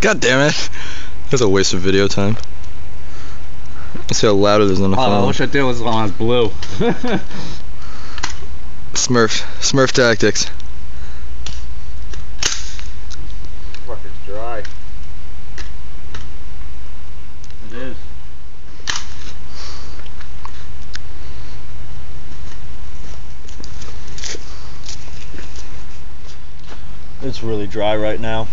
God damn it. That's a waste of video time. Let's see how loud it is on the phone. I wish I did was when I was blue. Smurf tactics. Fucking dry. It is. It's really dry right now.